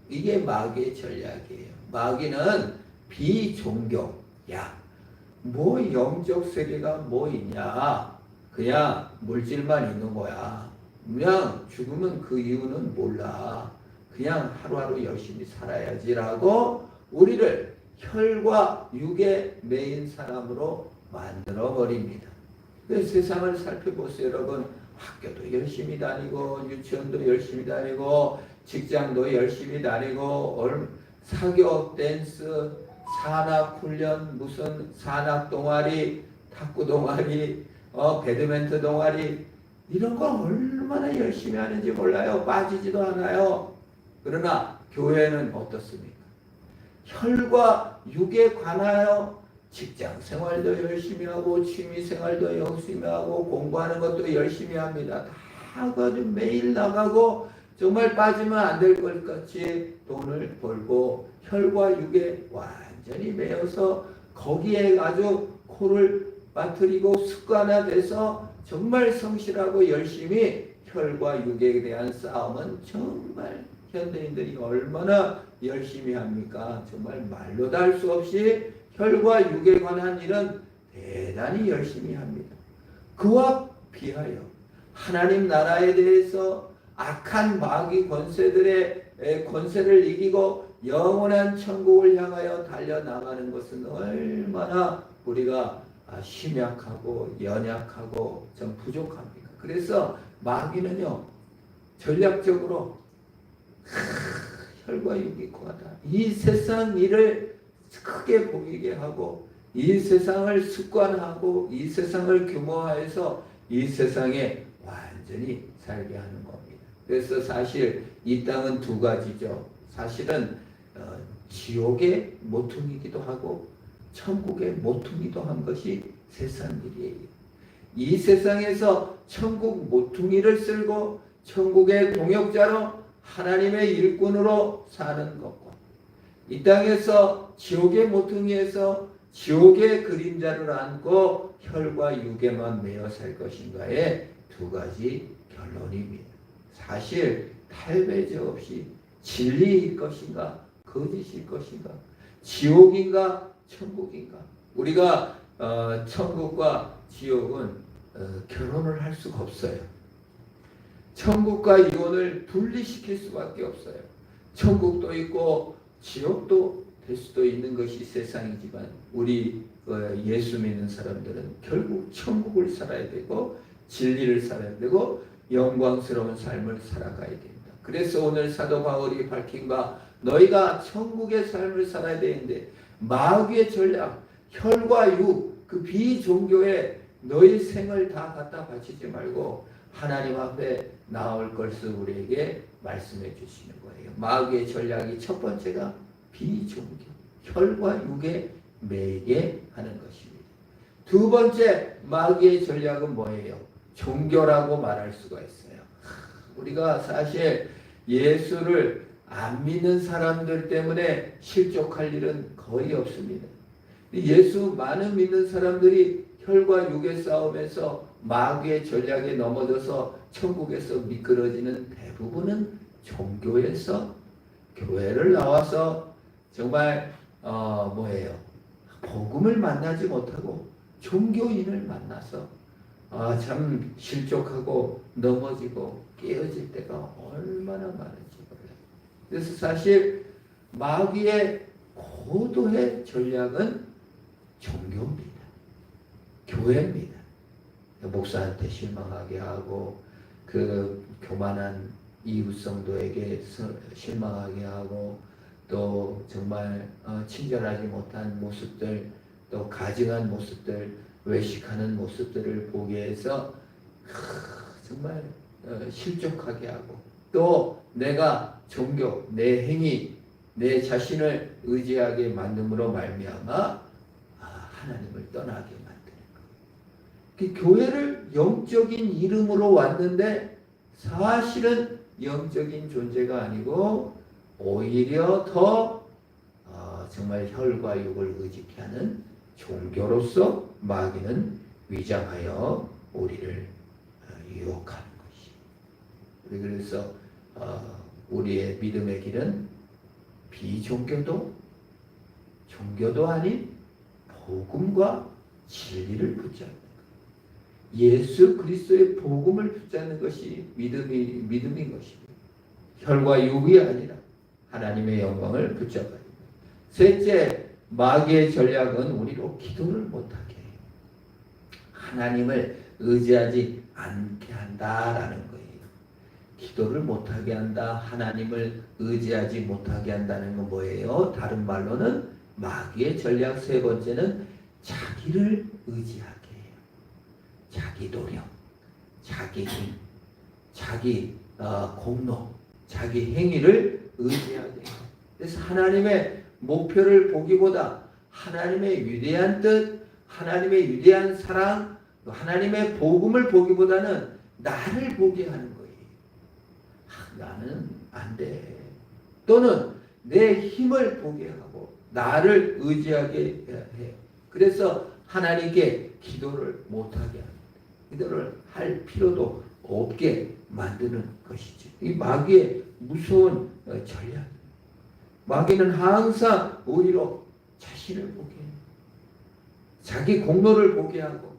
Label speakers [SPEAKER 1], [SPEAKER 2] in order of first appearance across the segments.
[SPEAKER 1] 이게 마귀의 전략이에요. 마귀는 비종교. 야, 뭐 영적 세계가 뭐 있냐? 그냥 물질만 있는 거야. 그냥 죽으면 그 이유는 몰라. 그냥 하루하루 열심히 살아야지라고 우리를 혈과 육에 매인 사람으로 만들어 버립니다. 세상을 살펴보세요, 여러분. 학교도 열심히 다니고 유치원도 열심히 다니고 직장도 열심히 다니고 사교, 댄스, 산악훈련, 무슨 산악 동아리, 탁구 동아리, 배드민턴 동아리 이런 거 얼마나 열심히 하는지 몰라요. 빠지지도 않아요. 그러나 교회는 어떻습니까? 혈과 육에 관하여 직장 생활도 열심히 하고 취미 생활도 열심히 하고 공부하는 것도 열심히 합니다. 다 아주 매일 나가고 정말 빠지면 안 될 것 같이 돈을 벌고 혈과 육에 완전히 매여서 거기에 아주 코를 빠뜨리고 습관화돼서 정말 성실하고 열심히 혈과 육에 대한 싸움은 정말 현대인들이 얼마나 열심히 합니까? 정말 말로도 할 수 없이 혈과 육에 관한 일은 대단히 열심히 합니다. 그와 비하여 하나님 나라에 대해서 악한 마귀 권세들의 권세를 이기고 영원한 천국을 향하여 달려나가는 것은 얼마나 우리가 심약하고 연약하고 좀 부족합니까? 그래서 마귀는요, 전략적으로 혈과 육이 과하다. 이 세상 일을 크게 보이게 하고 이 세상을 습관하고 이 세상을 규모화해서 이 세상에 완전히 살게 하는 겁니다. 그래서 사실 이 땅은 두 가지죠. 사실은 지옥의 모퉁이기도 하고 천국의 모퉁이도 한 것이 세상 일이에요. 이 세상에서 천국 모퉁이를 쓸고 천국의 동역자로 하나님의 일꾼으로 사는 것과 이 땅에서 지옥의 모퉁이에서 지옥의 그림자를 안고 혈과 육에만 매여 살 것인가의 두 가지 결론입니다. 사실 탈배제 없이 진리일 것인가 거짓일 것인가 지옥인가 천국인가 우리가 천국과 지옥은 결혼을 할 수가 없어요. 천국과 이혼을 분리시킬 수밖에 없어요. 천국도 있고 지옥도 될 수도 있는 것이 세상이지만 우리 예수 믿는 사람들은 결국 천국을 살아야 되고 진리를 살아야 되고 영광스러운 삶을 살아가야 됩니다. 그래서 오늘 사도 바울이 밝힌 바 너희가 천국의 삶을 살아야 되는데 마귀의 전략 혈과 육 그 비종교에 너희 생을 다 갖다 바치지 말고 하나님 앞에 나올 것을 우리에게 말씀해 주시는 거예요. 마귀의 전략이 첫 번째가 비종교, 혈과 육에 매게 하는 것입니다. 두 번째 마귀의 전략은 뭐예요? 종교라고 말할 수가 있어요. 우리가 사실 예수를 안 믿는 사람들 때문에 실족할 일은 거의 없습니다. 예수 많은 믿는 사람들이 혈과 육의 싸움에서 마귀의 전략에 넘어져서 천국에서 미끄러지는 대부분은 종교에서 교회를 나와서 정말 복음을 만나지 못하고 종교인을 만나서 참 실족하고 넘어지고 깨어질 때가 얼마나 많은지 몰라요. 그래서 사실 마귀의 고도의 전략은 종교입니다. 교회입니다. 목사한테 실망하게 하고 그 교만한 이웃성도에게 실망하게 하고 또 정말 친절하지 못한 모습들 또 가증한 모습들 외식하는 모습들을 보게 해서 정말 실족하게 하고 또 내가 종교 내 행위 내 자신을 의지하게 만듦으로 말미암아 하나님을 떠나게 만드는 것. 교회를 영적인 이름으로 왔는데 사실은 영적인 존재가 아니고 오히려 더 정말 혈과 육을 의지케 하는 종교로서 마귀는 위장하여 우리를 유혹하는 것이. 그래서 우리의 믿음의 길은 비종교도 종교도 아닌 복음과 진리를 붙잡는 것. 예수 그리스도의 복음을 붙잡는 것이 믿음인 것입니다. 혈과 육이 아니라 하나님의 영광을 붙잡아야 됩니다. 셋째, 마귀의 전략은 우리로 기도를 못하게 해요. 하나님을 의지하지 않게 한다라는 거예요. 기도를 못하게 한다. 하나님을 의지하지 못하게 한다는 건 뭐예요? 다른 말로는 마귀의 전략 세 번째는 자기를 의지하게 해요. 자기 노력, 자기 힘, 자기 공로, 자기 행위를 의지하게 해요. 그래서 하나님의 목표를 보기보다 하나님의 위대한 뜻, 하나님의 위대한 사랑, 하나님의 복음을 보기보다는 나를 보게 하는 거예요. 나는 안 돼. 또는 내 힘을 보게 하고 나를 의지하게 해요. 그래서 하나님께 기도를 못하게 합니다. 기도를 할 필요도 없게 만드는 것이죠. 이 마귀의 무서운 전략. 마귀는 항상 우리로 자신을 보게 해요. 자기 공로를 보게 하고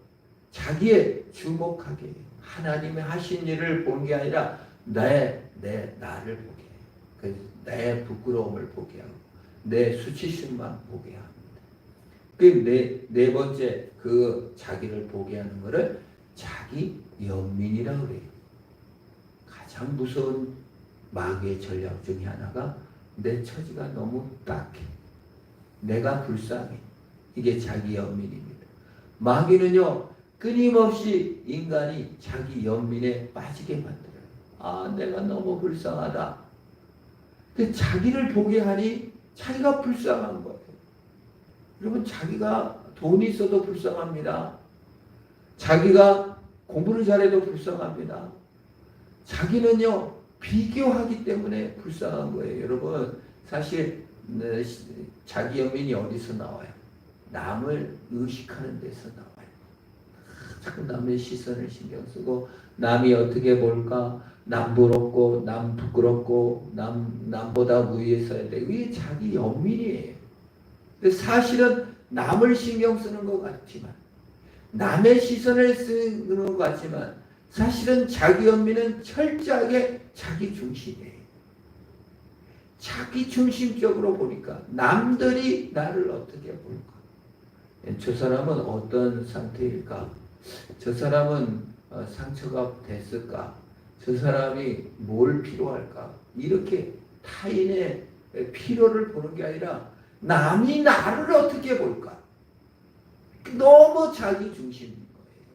[SPEAKER 1] 자기의 주목하게 해요. 하나님의 하신 일을 보는 게 아니라 나를 보게 해요. 내 부끄러움을 보게 하고 내 수치심만 보게 합니다. 그 네 번째 그 자기를 보게 하는 것을 자기 연민이라고 그래요. 가장 무서운 마귀의 전략 중에 하나가 내 처지가 너무 딱해. 내가 불쌍해. 이게 자기 연민입니다. 마귀는요, 끊임없이 인간이 자기 연민에 빠지게 만들어요. 아, 내가 너무 불쌍하다. 근데 자기를 보게 하니 자기가 불쌍한 거예요. 여러분, 자기가 돈이 있어도 불쌍합니다. 자기가 공부를 잘해도 불쌍합니다. 자기는요, 비교하기 때문에 불쌍한 거예요. 여러분, 사실 자기 연민이 어디서 나와요? 남을 의식하는 데서 나와요. 자꾸 남의 시선을 신경 쓰고 남이 어떻게 볼까? 남 부럽고 남 부끄럽고 남보다 위에 서야 돼. 이게 자기 연민이에요. 근데 사실은 남을 신경 쓰는 것 같지만 남의 시선을 쓰는 것 같지만 사실은 자기 연민은 철저하게 자기 중심이에요. 자기 중심적으로 보니까 남들이 나를 어떻게 볼까? 저 사람은 어떤 상태일까? 저 사람은 상처가 됐을까? 저 사람이 뭘 필요할까? 이렇게 타인의 필요를 보는 게 아니라 남이 나를 어떻게 볼까? 너무 자기 중심인 거예요.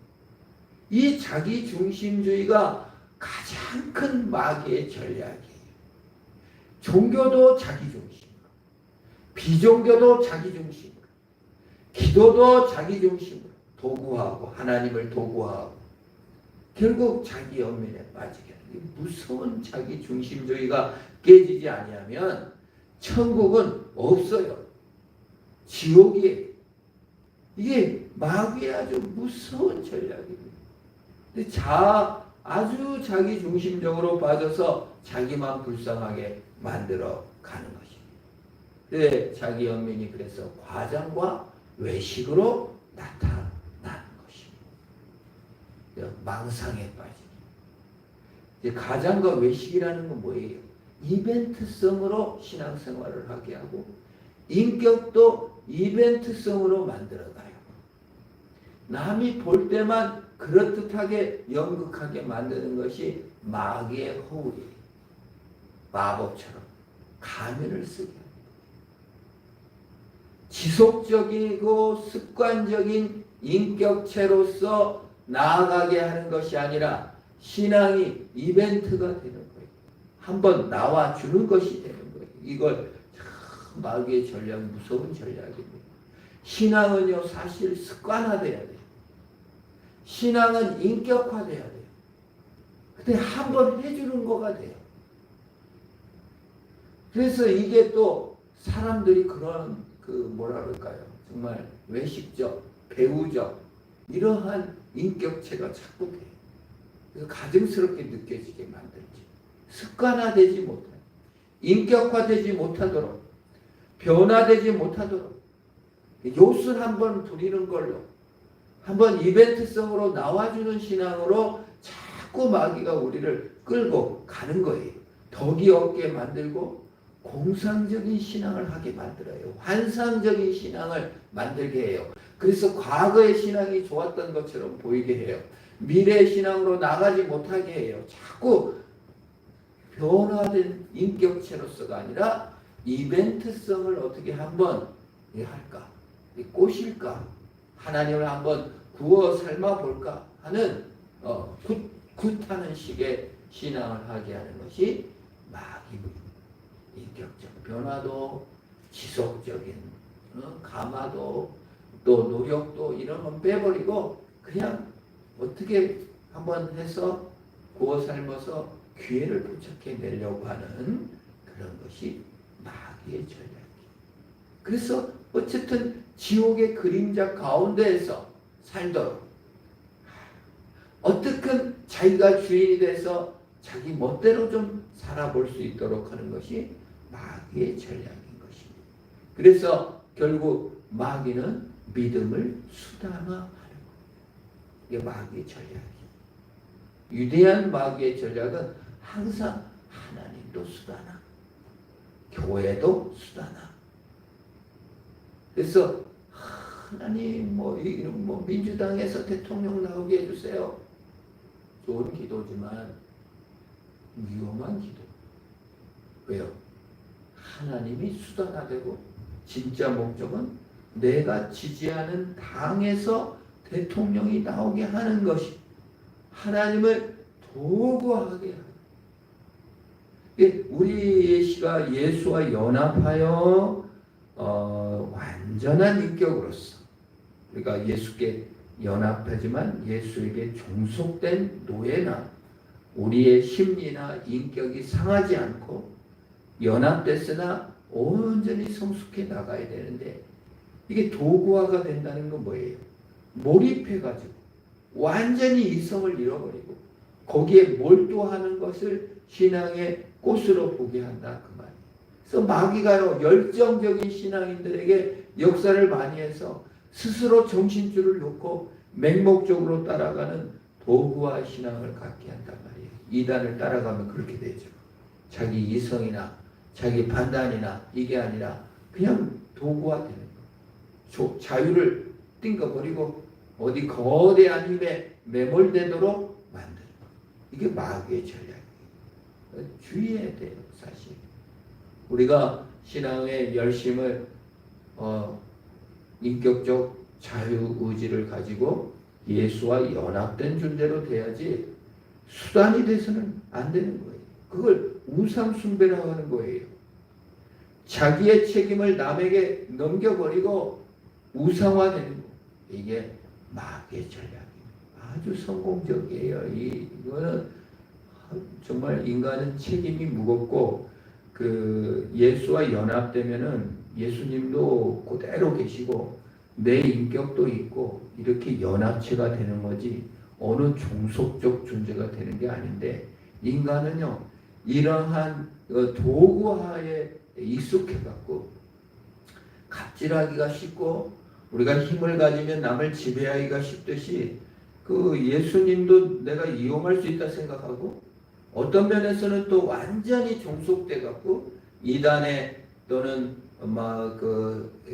[SPEAKER 1] 이 자기 중심주의가 가장 큰 마귀의 전략이에요. 종교도 자기 중심, 비종교도 자기 중심, 기도도 자기 중심으로 도구하고 하나님을 도구하고 결국 자기 연민에 빠지게 하는 무서운 자기 중심주의가 깨지지 아니하면 천국은 없어요. 지옥이에요. 이게 마귀의 아주 무서운 전략입니다. 근데 아주 자기 중심적으로 빠져서 자기만 불쌍하게 만들어 가는 것입니다. 네, 자기 연민이 그래서 과장과 외식으로 나타나는 것입니다. 망상에 빠지기. 가장과 외식이라는 건 뭐예요? 이벤트성으로 신앙생활을 하게 하고 인격도 이벤트성으로 만들어가요. 남이 볼 때만 그럴듯하게 연극하게 만드는 것이 마귀의 허울이에요. 마법처럼 가면을 쓰게 합니다. 지속적이고 습관적인 인격체로서 나아가게 하는 것이 아니라 신앙이 이벤트가 되는 거예요. 한번 나와주는 것이 되는 거예요. 이걸 참 마귀의 전략, 무서운 전략입니다. 신앙은요, 사실 습관화돼야 돼요. 신앙은 인격화돼야 돼요. 근데 한번 해주는 거가 돼요. 그래서 이게 또 사람들이 그런 뭐라 그럴까요? 정말 외식적, 배우적 이러한 인격체가 자꾸 돼요. 그래서 가증스럽게 느껴지게 만들지. 습관화되지 못해. 인격화되지 못하도록 변화되지 못하도록 요술 한번 부리는 걸로 한번 이벤트성으로 나와주는 신앙으로 자꾸 마귀가 우리를 끌고 가는 거예요. 덕이 없게 만들고 공상적인 신앙을 하게 만들어요. 환상적인 신앙을 만들게 해요. 그래서 과거의 신앙이 좋았던 것처럼 보이게 해요. 미래의 신앙으로 나가지 못하게 해요. 자꾸 변화된 인격체로서가 아니라 이벤트성을 어떻게 한번 할까? 꼬실까? 하나님을 한번 구워 삶아 볼까? 하는 굿하는 식의 신앙을 하게 하는 것이 마귀입니다. 인격적 변화도 지속적인 감화도 또 노력도 이런 건 빼버리고 그냥 어떻게 한번 해서 구워 삶아서 기회를 포착해 내려고 하는 그런 것이 마귀의 전략이에요. 그래서 어쨌든 지옥의 그림자 가운데에서 살도록 어떻게 자기가 주인이 돼서 자기 멋대로 좀 살아볼 수 있도록 하는 것이 마귀의 전략인 것입니다. 그래서 결국 마귀는 믿음을 수단화하는 거예요. 이게 마귀의 전략이에요. 위대한 마귀의 전략은 항상 하나님도 수단화, 교회도 수단화. 그래서 하나님 민주당에서 대통령 나오게 해주세요. 좋은 기도지만 위험한 기도. 왜요? 하나님이 수단화되고 진짜 목적은 내가 지지하는 당에서 대통령이 나오게 하는 것이 하나님을 도구하게 하는. 우리 시가 예수와 연합하여 완전한 인격으로서 우리가 예수께 연합하지만 예수에게 종속된 노예나 우리의 심리나 인격이 상하지 않고 연합됐으나 온전히 성숙해 나가야 되는데 이게 도구화가 된다는 건 뭐예요? 몰입해가지고 완전히 이성을 잃어버리고 거기에 몰두하는 것을 신앙의 꽃으로 보게 한다 그 말이에요. 그래서 마귀가요 열정적인 신앙인들에게 역사를 많이 해서 스스로 정신줄을 놓고 맹목적으로 따라가는 도구화 신앙을 갖게 한단 말이에요. 이단을 따라가면 그렇게 되죠. 자기 이성이나 자기 판단이나 이게 아니라 그냥 도구화되는 거. 자유를 띵거버리고 어디 거대한 힘에 매몰되도록 만드는 거. 이게 마귀의 전략이에요. 주의해야 돼요. 사실 우리가 신앙의 열심을 인격적 자유의지를 가지고 예수와 연합된 존재로 돼야지 수단이 돼서는 안 되는 거예요. 그걸 우상숭배라고 하는 거예요. 자기의 책임을 남에게 넘겨버리고 우상화되는 거. 이게 마귀의 전략입니다. 아주 성공적이에요. 이거는 정말 인간은 책임이 무겁고 예수와 연합되면은 예수님도 그대로 계시고 내 인격도 있고 이렇게 연합체가 되는 거지 어느 종속적 존재가 되는 게 아닌데 인간은요 이러한 도구화에 익숙해갖고 갑질하기가 쉽고 우리가 힘을 가지면 남을 지배하기가 쉽듯이 예수님도 내가 이용할 수 있다 생각하고 어떤 면에서는 또 완전히 종속돼갖고 이단에 또는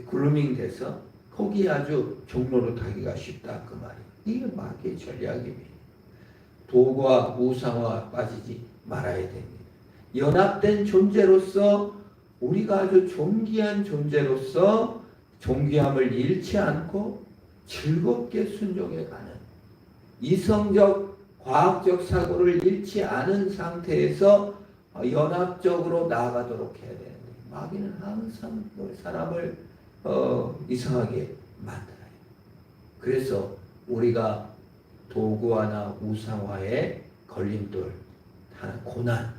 [SPEAKER 1] 그루밍 돼서 거기 아주 종로로 타기가 쉽다 그 말이에요. 이게 마귀의 전략입니다. 도구와 우상화 빠지지 말아야 됩니다. 연합된 존재로서 우리가 아주 존귀한 존재로서 존귀함을 잃지 않고 즐겁게 순종해가는 이성적 과학적 사고를 잃지 않은 상태에서 연합적으로 나아가도록 해야 되는데 마귀는 항상 사람을 이상하게 만들어요. 그래서 우리가 도구화나 우상화의 걸림돌, 고난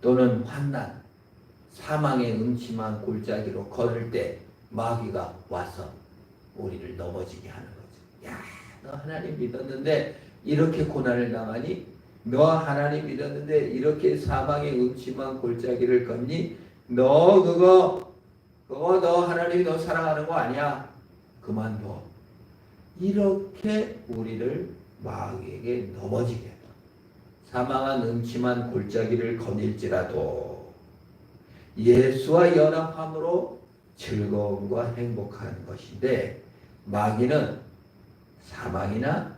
[SPEAKER 1] 또는 환난, 사망의 음침한 골짜기로 걸을 때 마귀가 와서 우리를 넘어지게 하는 거죠. 야, 너 하나님 믿었는데 이렇게 고난을 당하니? 너 하나님 믿었는데 이렇게 사망의 음침한 골짜기를 걷니? 너 그거 그거 너 하나님이 너 사랑하는 거 아니야. 그만둬. 이렇게 우리를 마귀에게 넘어지게 해요. 사망한 음침한 골짜기를 거닐지라도 예수와 연합함으로 즐거움과 행복한 것인데, 마귀는 사망이나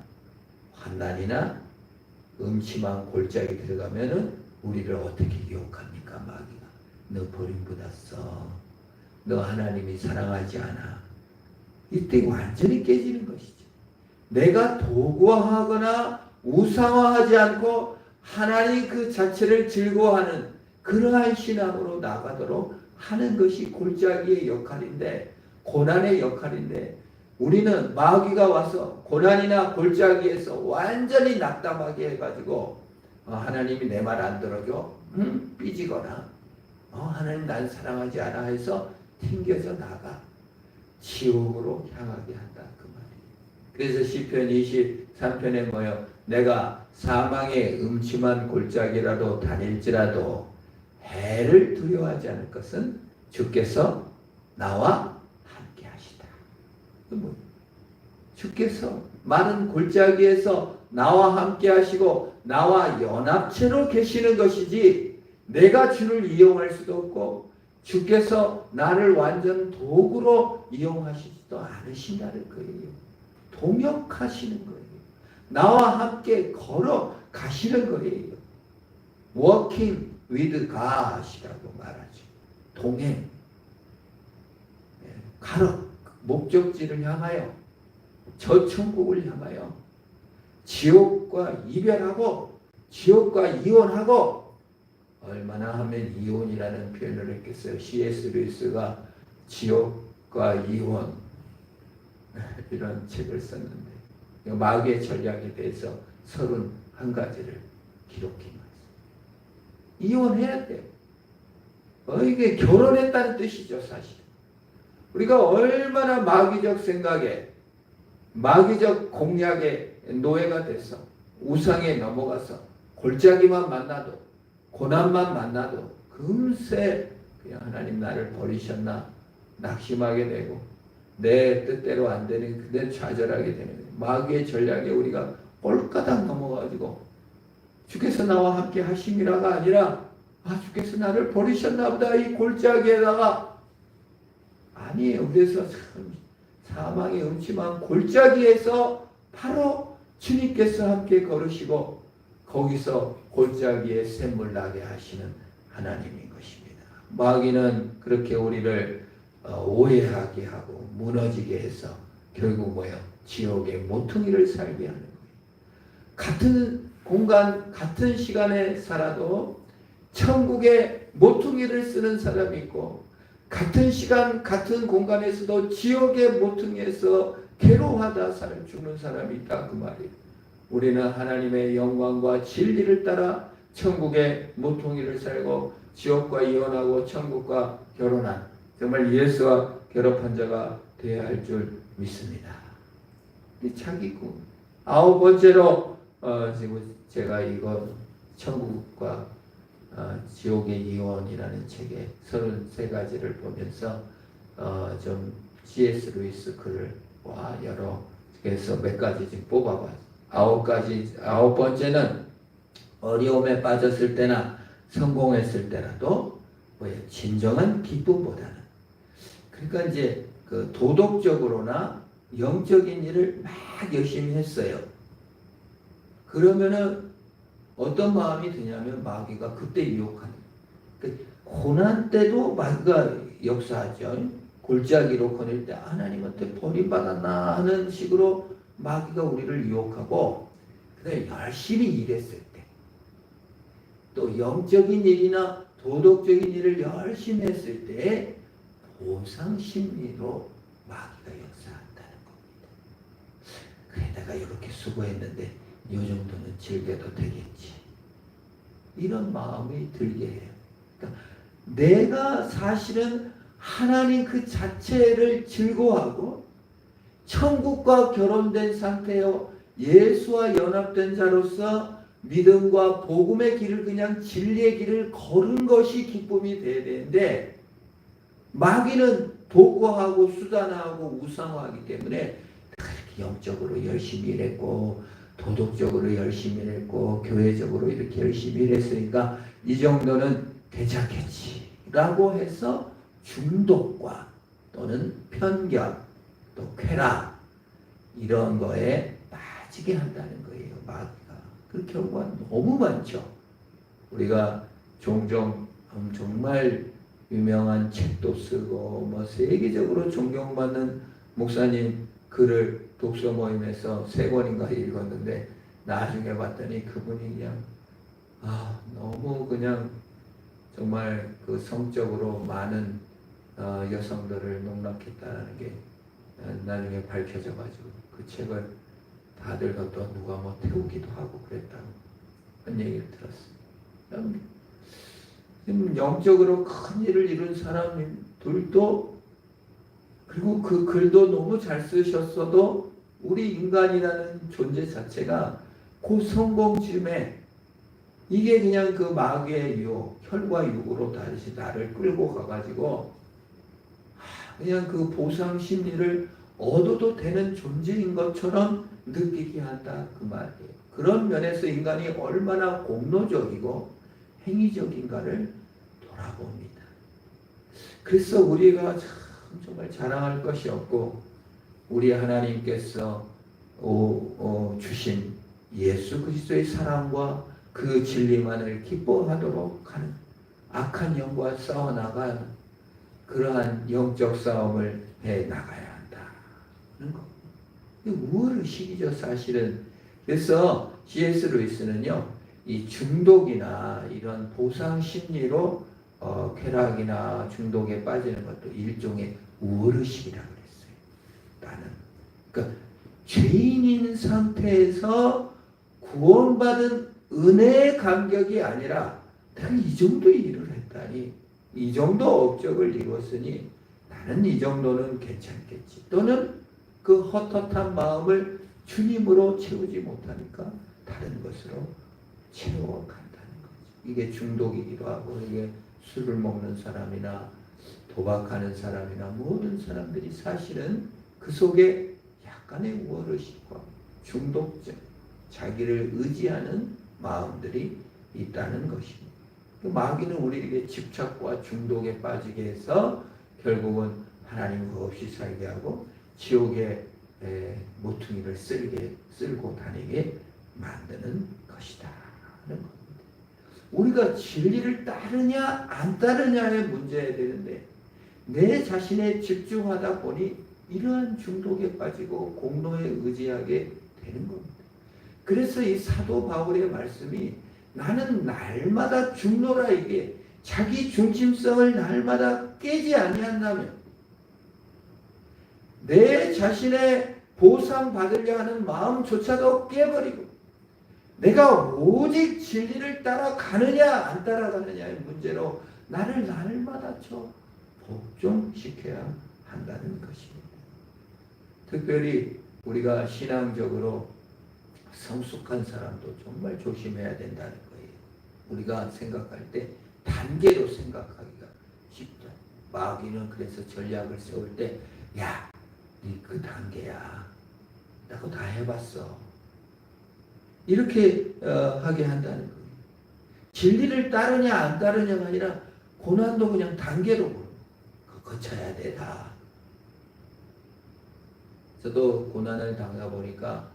[SPEAKER 1] 환난이나 음침한 골짜기 들어가면은 우리를 어떻게 유혹합니까? 마귀가 너 버림받았어, 너 하나님이 사랑하지 않아. 이때 완전히 깨지는 것이죠. 내가 도구화하거나 우상화하지 않고 하나님 그 자체를 즐거워하는 그러한 신앙으로 나가도록 하는 것이 골짜기의 역할인데, 고난의 역할인데, 우리는 마귀가 와서 고난이나 골짜기에서 완전히 낙담하게 해가지고 하나님이 내 말 안 들어줘? 삐지거나 하나님 날 사랑하지 않아 해서 튕겨져 나가 지옥으로 향하게 한다, 그 말이에요. 그래서 시편 23편에 뭐요? 내가 사망의 음침한 골짜기라도 다닐지라도 해를 두려워하지 않을 것은 주께서 나와 함께 하시다. 주께서 많은 골짜기에서 나와 함께 하시고 나와 연합체로 계시는 것이지, 내가 주를 이용할 수도 없고 주께서 나를 완전 도구로 이용하시지도 않으신다는 거예요. 동역하시는 거예요. 나와 함께 걸어 가시는 거예요. Walking with God이라고 말하죠. 동행. 가러 목적지를 향하여, 저 천국을 향하여 지옥과 이별하고 지옥과 이혼하고, 얼마나 하면 이혼이라는 표현을 했겠어요. C.S. 루이스가 지옥과 이혼 이런 책을 썼는데, 마귀의 전략에 대해서 31가지를 기록해놨어요. 이혼해야 돼요. 이게 결혼했다는 뜻이죠, 사실. 우리가 얼마나 마귀적 생각에, 마귀적 공략에 노예가 돼서 우상에 넘어가서 골짜기만 만나도, 고난만 만나도 금세 그냥 하나님 나를 버리셨나 낙심하게 되고, 내 뜻대로 안 되는 그대 좌절하게 되는 거예요. 마귀의 전략에 우리가 꼴까닥 넘어가지고 주께서 나와 함께 하심이라가 아니라 주께서 나를 버리셨나 보다, 이 골짜기에다가. 아니에요. 그래서 참 사망의 음침한 골짜기에서 바로 주님께서 함께 걸으시고 거기서 골짜기에 샘물 나게 하시는 하나님인 것입니다. 마귀는 그렇게 우리를 오해하게 하고 무너지게 해서 결국 뭐예요? 지옥의 모퉁이를 살게 하는 거예요. 같은 공간, 같은 시간에 살아도 천국의 모퉁이를 쓰는 사람이 있고, 같은 시간, 같은 공간에서도 지옥의 모퉁이에서 괴로워하다 죽는 사람이 있다, 그 말이에요. 우리는 하나님의 영광과 진리를 따라 천국의 모퉁이를 살고 지옥과 이혼하고 천국과 결혼한, 정말 예수와 결합한 자가 되어야 할 줄 믿습니다. 자기 꿈. 9번째로 지금 제가 이거 천국과 지옥의 이혼이라는 책의 33가지를 보면서 좀 C.S. 루이스 글을 여러 그래서 몇 가지 지금 뽑아봤어요. 9번째는 어려움에 빠졌을 때나 성공했을 때라도 진정한 기쁨보다는, 그러니까 이제 그 도덕적으로나 영적인 일을 막 열심히 했어요. 그러면은 어떤 마음이 드냐면 마귀가 그때 유혹하는 거예요. 고난 때도 마귀가 역사하죠. 골짜기로 거닐 때 하나님한테 버림받았나 하는 식으로 마귀가 우리를 유혹하고, 그다음에 열심히 일했을 때, 또 영적인 일이나 도덕적인 일을 열심히 했을 때 보상 심리로 마귀가 역사한다는 겁니다. 그래, 내가 이렇게 수고했는데 이 정도는 즐겨도 되겠지, 이런 마음이 들게 해요. 그러니까 내가 사실은 하나님 그 자체를 즐거워하고 천국과 결혼된 상태요, 예수와 연합된 자로서 믿음과 복음의 길을, 그냥 진리의 길을 걸은 것이 기쁨이 돼야 되는데, 마귀는 도구하고 수단하고 우상화하기 때문에 그렇게 영적으로 열심히 일했고 도덕적으로 열심히 일했고 교회적으로 이렇게 열심히 일했으니까 이 정도는 괜찮겠지라고 해서 중독과 또는 편견 또 쾌락 이런 거에 빠지게 한다는 거예요. 마귀가. 그 경우가 너무 많죠. 우리가 종종 정말 유명한 책도 쓰고 뭐 세계적으로 존경받는 목사님 글을 독서 모임에서 3권인가 읽었는데 나중에 봤더니 그분이 그냥 너무 그냥 정말 그 성적으로 많은 여성들을 농락했다는 게 나중에 밝혀져 가지고 그 책을 다들 또 누가 뭐 태우기도 하고 그랬다고 그런 얘기를 들었습니다. 영적으로 큰 일을 이룬 사람들도 그리고 그 글도 너무 잘 쓰셨어도 우리 인간이라는 존재 자체가 그 성공쯤에 이게 그냥 그 마귀의 유혹, 혈과 육으로 다시 나를 끌고 가가지고 그냥 그 보상 심리를 얻어도 되는 존재인 것처럼 느끼게 한다 그 말이에요. 그런 면에서 인간이 얼마나 공로적이고 행위적인가를 돌아봅니다. 그래서 우리가 정말 자랑할 것이 없고 우리 하나님께서 주신 예수 그리스도의 사랑과 그 진리만을 기뻐하도록 하는 악한 영과 싸워나가는 그러한 영적 싸움을 해나가야 한다는 거. 우월의식이죠 사실은. 그래서 C.S. 루이스는요 이 중독이나 이런 보상 심리로 쾌락이나 중독에 빠지는 것도 일종의 우월의식이라고 그랬어요. 나는 그러니까 죄인인 상태에서 구원받은 은혜의 감격이 아니라 내가 이 정도 일을 했다니 이 정도 업적을 이뤘으니 나는 이 정도는 괜찮겠지. 또는 그 헛헛한 마음을 주님으로 채우지 못하니까 다른 것으로 채워간다는 거죠. 이게 중독이기도 하고 이게 술을 먹는 사람이나 도박하는 사람이나 모든 사람들이 사실은 그 속에 약간의 우월의식과 중독적 자기를 의지하는 마음들이 있다는 것입니다. 마귀는 우리에게 집착과 중독에 빠지게 해서 결국은 하나님 없이 살게 하고 지옥의 모퉁이를 쓸고 다니게 만드는 것이다 하는 겁니다. 우리가 진리를 따르냐 안 따르냐의 문제야 되는데 내 자신에 집중하다 보니 이러한 중독에 빠지고 공로에 의지하게 되는 겁니다. 그래서 이 사도 바울의 말씀이 나는 날마다 죽노라 이게 자기 중심성을 날마다 깨지 아니한다면 내 자신의 보상받으려 하는 마음조차도 깨버리고 내가 오직 진리를 따라가느냐 안 따라가느냐의 문제로 나를 날마다 복종시켜야 한다는 것입니다. 특별히 우리가 신앙적으로 성숙한 사람도 정말 조심해야 된다는 거예요. 우리가 생각할 때 단계로 생각하기가 쉽다. 마귀는 그래서 전략을 세울 때 야, 니 그 단계야. 나 그거 다 해봤어. 이렇게 하게 한다는 거예요. 진리를 따르냐 안 따르냐가 아니라 고난도 그냥 단계로 그거 거쳐야 돼 다. 저도 고난을 당하 보니까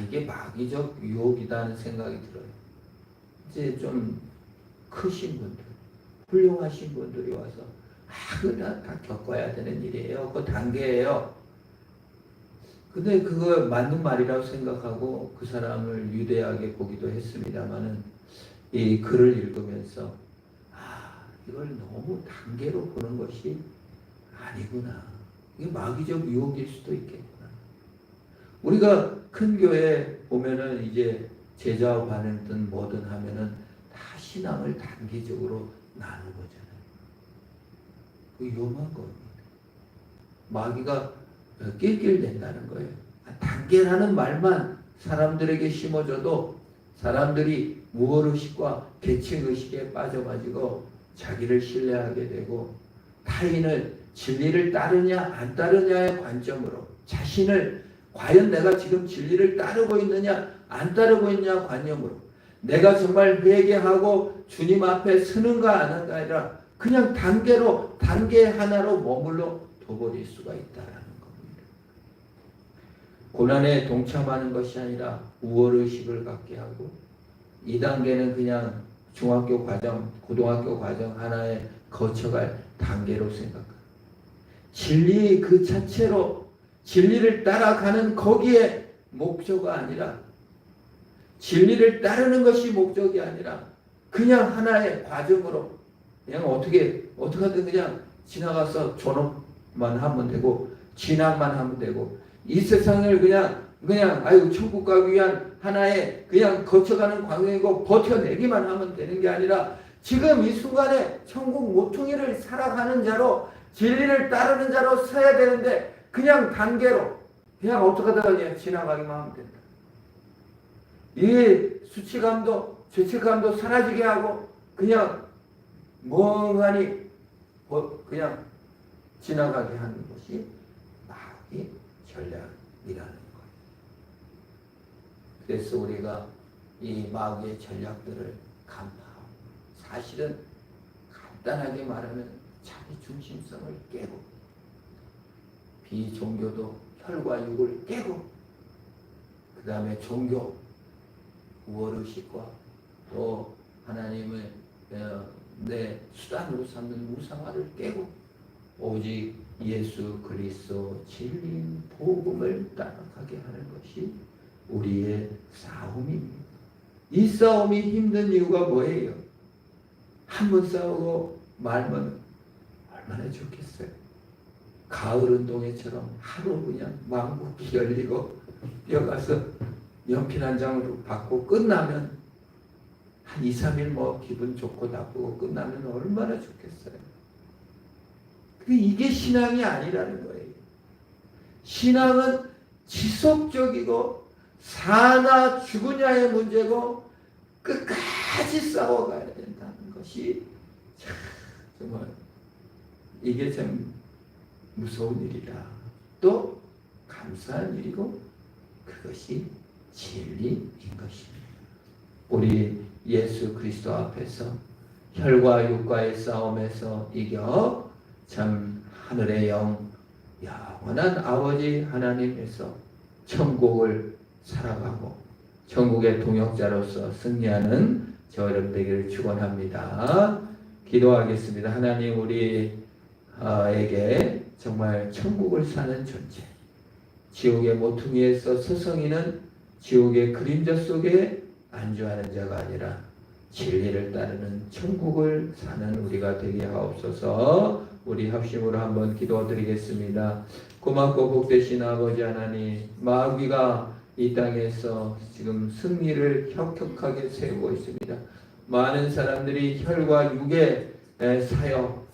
[SPEAKER 1] 이게 마귀적 유혹이다는 생각이 들어요. 이제 좀 크신 분들, 훌륭하신 분들이 와서 그거 다 겪어야 되는 일이에요. 그 단계예요. 근데 그거 맞는 말이라고 생각하고 그 사람을 유대하게 보기도 했습니다만은 이 글을 읽으면서 이걸 너무 단계로 보는 것이 아니구나. 이게 마귀적 유혹일 수도 있겠구나. 우리가 큰 교회 보면은 이제 제자 반응든 뭐든 하면은 다 신앙을 단계적으로 나누거잖아요. 그 위험한 겁니다. 마귀가 낄낄댄다는 거예요. 단계라는 말만 사람들에게 심어줘도 사람들이 무엇의식과 계층의식에 빠져가지고 자기를 신뢰하게 되고 타인을 진리를 따르냐 안 따르냐의 관점으로 자신을 과연 내가 지금 진리를 따르고 있느냐 안 따르고 있느냐 관념으로 내가 정말 회개하고 주님 앞에 서는가 안 하는가 아니라 그냥 단계 하나로 머물러 둬버릴 수가 있다라는 겁니다. 고난에 동참하는 것이 아니라 우월의식을 갖게 하고 2단계는 그냥 중학교 과정, 고등학교 과정 하나에 거쳐갈 단계로 생각합니다. 진리 그 자체로 진리를 따라가는 거기에 목표가 아니라 진리를 따르는 것이 목적이 아니라 그냥 하나의 과정으로 그냥 어떻게든 그냥 지나가서 존업만 하면 되고 진학만 하면 되고 이 세상을 그냥 아유 천국 가기 위한 하나의 그냥 거쳐가는 광경이고 버텨내기만 하면 되는 게 아니라 지금 이 순간에 천국 모퉁이를 살아가는 자로 진리를 따르는 자로 서야 되는데 그냥 단계로 그냥 어떻게든 그냥 지나가기만 하면 된다. 이 수치감도 죄책감도 사라지게 하고 그냥 멍하니 그냥 지나가게 하는 것이 마귀의 전략이라는 거예요. 그래서 우리가 이 마귀의 전략들을 간파하고 사실은 간단하게 말하면 자기 중심성을 깨고 비종교도 혈과 육을 깨고 그 다음에 종교 우월의식과 또 하나님을 내 수단으로 삼는 우상화를 깨고 오직 예수 그리스도 진리인 복음을 따라가게 하는 것이 우리의 싸움입니다. 이 싸움이 힘든 이유가 뭐예요? 한 번 싸우고 말면 얼마나 좋겠어요. 가을 운동회처럼 하루 그냥 망국이 열리고 뛰어가서 연필 한 장으로 받고 끝나면 한 2, 3일 뭐 기분 좋고 나쁘고 끝나면 얼마나 좋겠어요. 이게 신앙이 아니라는 거예요. 신앙은 지속적이고 사나 죽으냐의 문제고 끝까지 싸워가야 된다는 것이 정말 이게 참 무서운 일이다. 또 감사한 일이고 그것이 진리인 것입니다. 우리 예수 그리스도 앞에서 혈과 육과의 싸움에서 이겨 참 하늘의 영원한 아버지 하나님께서 천국을 살아가고 천국의 동역자로서 승리하는 저 여러분 되기를 축원합니다. 기도하겠습니다. 하나님 우리에게 정말 천국을 사는 존재, 지옥의 모퉁이에서 서성이는 지옥의 그림자 속에 안주하는 자가 아니라 진리를 따르는 천국을 사는 우리가 되게 하옵소서. 우리 합심으로 한번 기도드리겠습니다. 고맙고 복되신 아버지 하나님, 마귀가 이 땅에서 지금 승리를 혁혁하게 세우고 있습니다. 많은 사람들이 혈과 육의 사역,